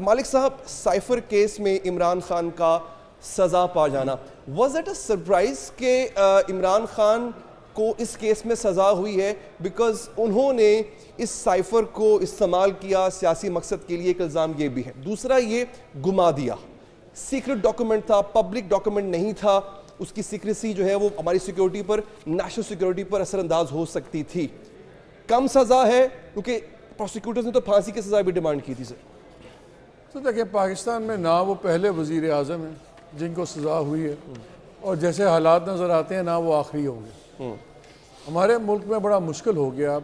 مالک صاحب, cipher case میں عمران خان کا سزا پا جانا, واز اٹ اے سرپرائز کہ عمران خان کو اس کیس میں سزا ہوئی ہے بیکاز انہوں نے اس سائفر کو استعمال کیا سیاسی مقصد کے لیے؟ ایک الزام یہ بھی ہے. دوسرا, یہ گما دیا, سیکرٹ ڈاکومنٹ تھا, پبلک ڈاکومنٹ نہیں تھا, اس کی سیکریسی جو ہے وہ ہماری سیکیورٹی پر, نیشنل سیکیورٹی پر اثر انداز ہو سکتی تھی. کم سزا ہے کیونکہ پروسیکیوٹرز نے تو پھانسی کی سزا بھی ڈیمانڈ کی تھی. سر تو دیکھیں, پاکستان میں نہ وہ پہلے وزیر اعظم ہیں جن کو سزا ہوئی ہے, اور جیسے حالات نظر آتے ہیں نہ وہ آخری ہوں گے. ہمارے ملک میں بڑا مشکل ہو گیا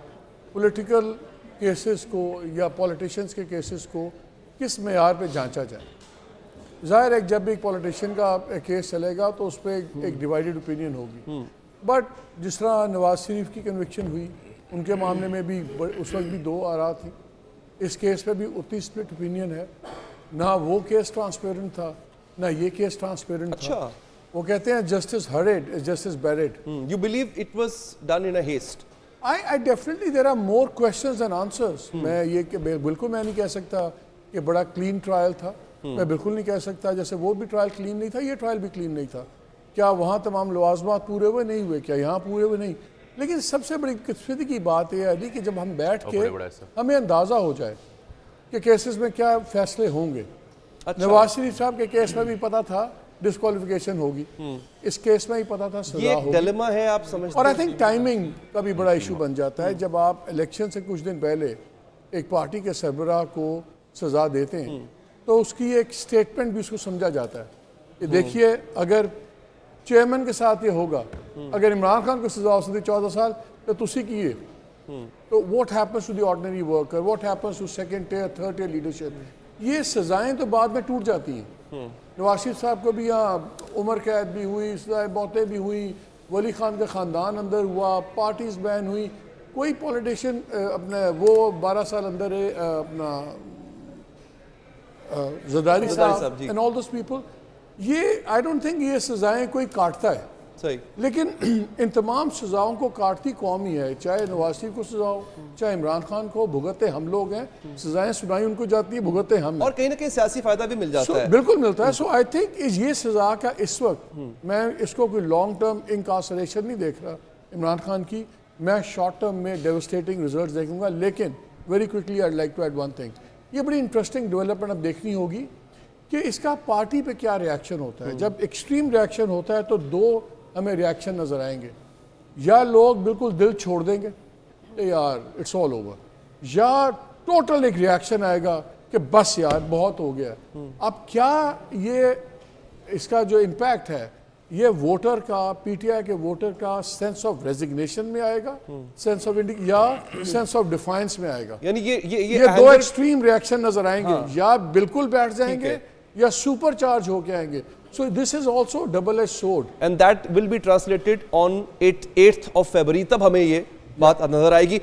پولیٹیکل کیسز کو یا پولیٹیشنز کے کیسز کو کس معیار پہ جانچا جائے. ظاہر ہے جب بھی ایک پولیٹیشین کا کیس چلے گا تو اس پہ ایک ڈیوائیڈڈ اوپینین ہوگی, بٹ جس طرح نواز شریف کی کنوکشن ہوئی ان کے معاملے میں بھی اس وقت بھی دو آراء تھی, اس کیس پہ بھی اتنی سپلٹ اوپینین ہے. نہ وہ کیس ٹرانسپیرنٹ تھا نہ یہ کیس ٹرانسپیرنٹ تھا. وہ کہتے ہیں justice hurried is justice buried. You believe it was done in a haste? I definitely there are more questions than answers. میں یہ کہ بالکل میں نہیں کہہ سکتا کہ بڑا کلین ٹرائل تھا, میں بالکل نہیں کہہ سکتا جیسے وہ بھی ٹرائل کلین نہیں تھا, یہ ٹرائل بھی کلین نہیں تھا. کیا وہاں تمام لوازمات پورے ہوئے نہیں ہوئے, کیا یہاں پورے ہوئے نہیں. لیکن سب سے بڑی قسمتی کی بات یہ ہے کہ جب ہم بیٹھ کے ہمیں اندازہ ہو جائے کہ کیسز میں کیا فیصلے ہوں گے. نواز شریف صاحب کے کیس میں بھی پتہ تھا ڈسکوالیفیکیشن ہوگی, اس کیس میں ہی پتہ تھا سزا ہوگی. یہ ایک ڈیلیما ہے آپ سمجھتے ہیں؟ اور آئی تھنک ٹائمنگ کا بھی بڑا ایشو بن جاتا ہے. جب آپ الیکشن سے کچھ دن پہلے ایک پارٹی کے سربراہ کو سزا دیتے ہیں تو اس کی ایک سٹیٹمنٹ بھی اس کو سمجھا جاتا ہے کہ دیکھیے اگر چیئرمین کے ساتھ یہ ہوگا, اگر عمران خان کو سزا ہو سکتی 14 سال تو تسی کیے, تو what happens to the ordinary worker, what happens to second tier third tier leadership. یہ سزائیں تو بعد میں ٹوٹ جاتی ہیں. نواز شریف صاحب کو بھی یہاں عمر قید بھی ہوئی, سزائیں موتیں بھی ہوئی, ولی خان کا خاندان اندر ہوا, پارٹیز بین ہوئی, کوئی پولیٹیشین اپنا وہ 12 سال اندر ہے اپنا زرداری صاحب اینڈ آل دوز پیپل. یہ آئی ڈونٹ تھنک یہ سزائیں کوئی کاٹتا ہے. لیکن ان تمام سزاؤں کو کاٹتی قوم ہی ہے, چاہے نواز شریف کو سزا ہو چاہے عمران خان کو. بھگتے ہم لوگ ہیں, سزائیں سنائی ان کو جاتی ہیں, بھگتے ہم ہیں, اور کہیں نہ کہیں سیاسی فائدہ بھی مل جاتا ہے. بالکل ملتا ہے. سو آئی تھنک یہ سزا کا اس وقت میں اس کو کوئی لانگ ٹرم انکارسریشن نہیں دیکھ رہا عمران خان کی, میں شارٹ ٹرم میں ڈیوسٹیٹنگ ریزلٹس دیکھوں گا. لیکن very quickly I like to add one thing, یہ بڑی انٹرسٹنگ ڈیولپمنٹ اب دیکھنی ہوگی کہ اس کا پارٹی پہ کیا ریاکشن ہوتا ہے. جب ایکسٹریم ریاکشن ہوتا ہے تو دو ہمیں ریاکشن نظر آئیں گے, یا لوگ بالکل دل چھوڑ دیں گے یار اٹس آل اوور, یا ٹوٹل ایک ریاکشن آئے گا کہ بس یار بہت ہو گیا. اب کیا یہ اس کا جو امپیکٹ ہے یہ ووٹر کا, پی ٹی آئی کے ووٹر کا سینس آف ریزگنیشن میں آئے گا, سینس آف یا سینس آف ڈیفائنس میں آئے گا. یعنی یہ دو ایکسٹریم ریاکشن نظر آئیں گے, یا بالکل بیٹھ جائیں گے یا سپر چارج ہو کے آئیں گے. So this is also double-edged sword. And that will be translated on 8th of February. تب ہمیں یہ بات نظر آئے گی.